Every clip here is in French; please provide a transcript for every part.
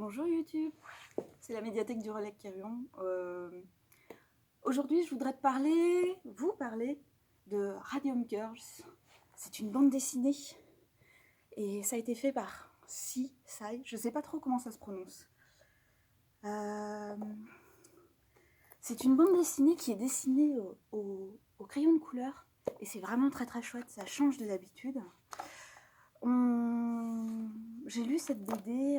Bonjour YouTube, c'est la médiathèque du Relais Carillon. Aujourd'hui, je voudrais vous parler de Radium Girls. C'est une bande dessinée et ça a été fait par Si Sai. Je ne sais pas trop comment ça se prononce. C'est une bande dessinée qui est dessinée au crayon de couleur et c'est vraiment très très chouette. Ça change de d'habitude. J'ai lu cette BD.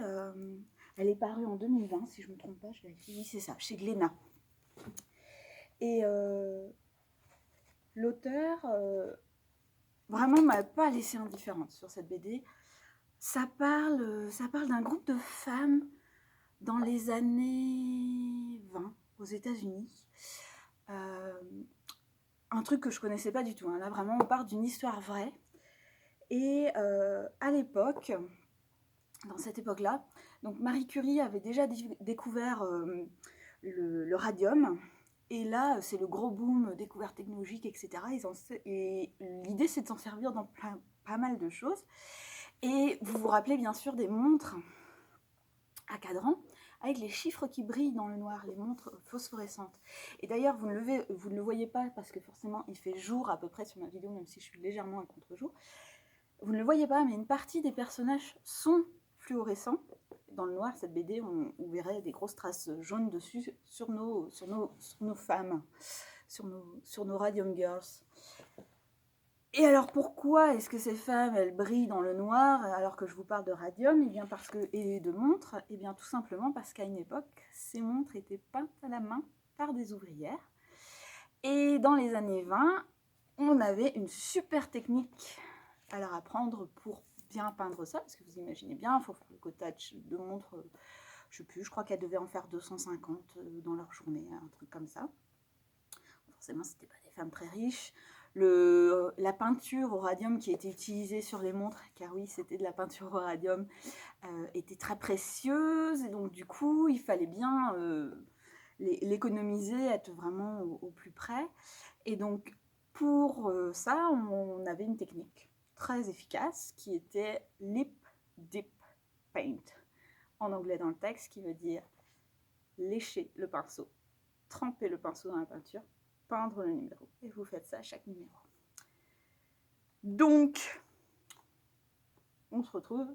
Elle est parue en 2020, si je ne me trompe pas, je vérifie. Oui, c'est ça, chez Glénat. Et l'auteur vraiment m'a pas laissée indifférente sur cette BD. Ça parle d'un groupe de femmes dans les années 20 aux États-Unis. Un truc que je connaissais pas du tout. Hein. Là, vraiment, on part d'une histoire vraie. Et à l'époque, dans cette époque-là, donc Marie Curie avait déjà découvert le radium. Et là, c'est le gros boom, découverte technologique, etc. Et l'idée, c'est de s'en servir dans pas mal de choses. Et vous vous rappelez bien sûr des montres à cadran avec les chiffres qui brillent dans le noir, les montres phosphorescentes. Et d'ailleurs, vous ne le voyez pas parce que forcément, il fait jour à peu près sur ma vidéo, même si je suis légèrement à contre-jour. Vous ne le voyez pas, mais une partie des personnages sont fluorescents. Dans le noir, cette BD, on verrait des grosses traces jaunes dessus sur nos femmes, sur nos Radium Girls. Et alors pourquoi est-ce que ces femmes, elles brillent dans le noir alors que je vous parle de radium et de montres? Eh bien tout simplement parce qu'à une époque, ces montres étaient peintes à la main par des ouvrières. Et dans les années 20, on avait une super technique à leur apprendre pour bien peindre ça, parce que vous imaginez bien, il faut faire le cottage de montres, je sais plus, je crois qu'elles devaient en faire 250 dans leur journée, un truc comme ça. Forcément, c'était pas des femmes très riches. La peinture au radium qui était utilisée sur les montres, car oui, c'était de la peinture au radium, était très précieuse, et donc du coup, il fallait bien l'économiser, être vraiment au plus près. Et donc, pour ça, on avait une technique très efficace qui était Lip Dip Paint, en anglais dans le texte, qui veut dire lécher le pinceau, tremper le pinceau dans la peinture, peindre le numéro. Et vous faites ça à chaque numéro. Donc, on se retrouve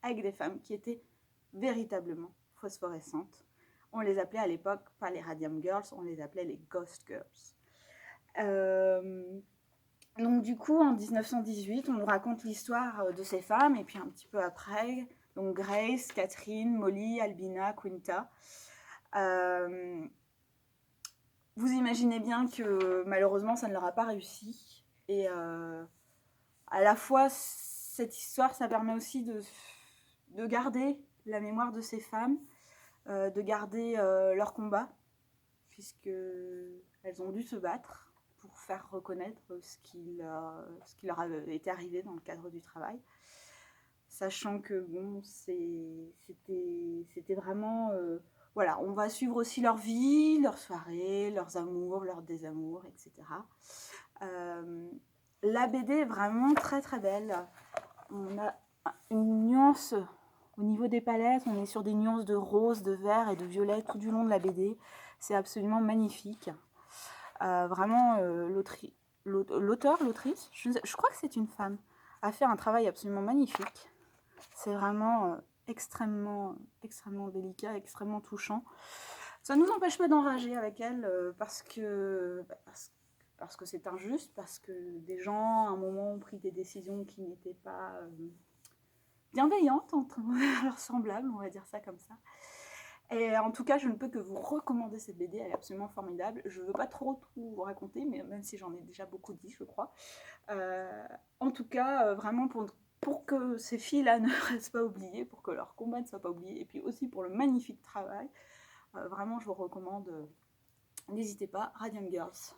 avec des femmes qui étaient véritablement phosphorescentes. On les appelait à l'époque pas les Radium Girls, on les appelait les Ghost Girls. Donc du coup, en 1918, on nous raconte l'histoire de ces femmes, et puis un petit peu après, donc Grace, Catherine, Molly, Albina, Quinta. Vous imaginez bien que malheureusement, ça ne leur a pas réussi. Et à la fois, cette histoire, ça permet aussi de garder la mémoire de ces femmes, de garder leur combat, puisqu'elles ont dû se battre pour faire reconnaître ce qui leur avait été arrivé dans le cadre du travail. Sachant que bon, c'était vraiment... voilà, on va suivre aussi leur vie, leurs soirées, leurs amours, leurs désamours, etc. La BD est vraiment très très belle. On a une nuance au niveau des palettes, on est sur des nuances de rose, de vert et de violet tout du long de la BD. C'est absolument magnifique. Vraiment, l'auteur, l'autrice, je crois que c'est une femme, a fait un travail absolument magnifique. C'est vraiment extrêmement délicat, extrêmement touchant. Ça ne nous empêche pas d'enrager avec elle parce que c'est injuste, parce que des gens, à un moment, ont pris des décisions qui n'étaient pas bienveillantes entre leurs semblables, on va dire ça comme ça. Et en tout cas, je ne peux que vous recommander cette BD, elle est absolument formidable. Je ne veux pas trop tout vous raconter, mais même si j'en ai déjà beaucoup dit, je crois. En tout cas, vraiment pour que ces filles-là ne restent pas oubliées, pour que leur combat ne soit pas oublié, et puis aussi pour le magnifique travail, vraiment je vous recommande, n'hésitez pas, Radium Girls.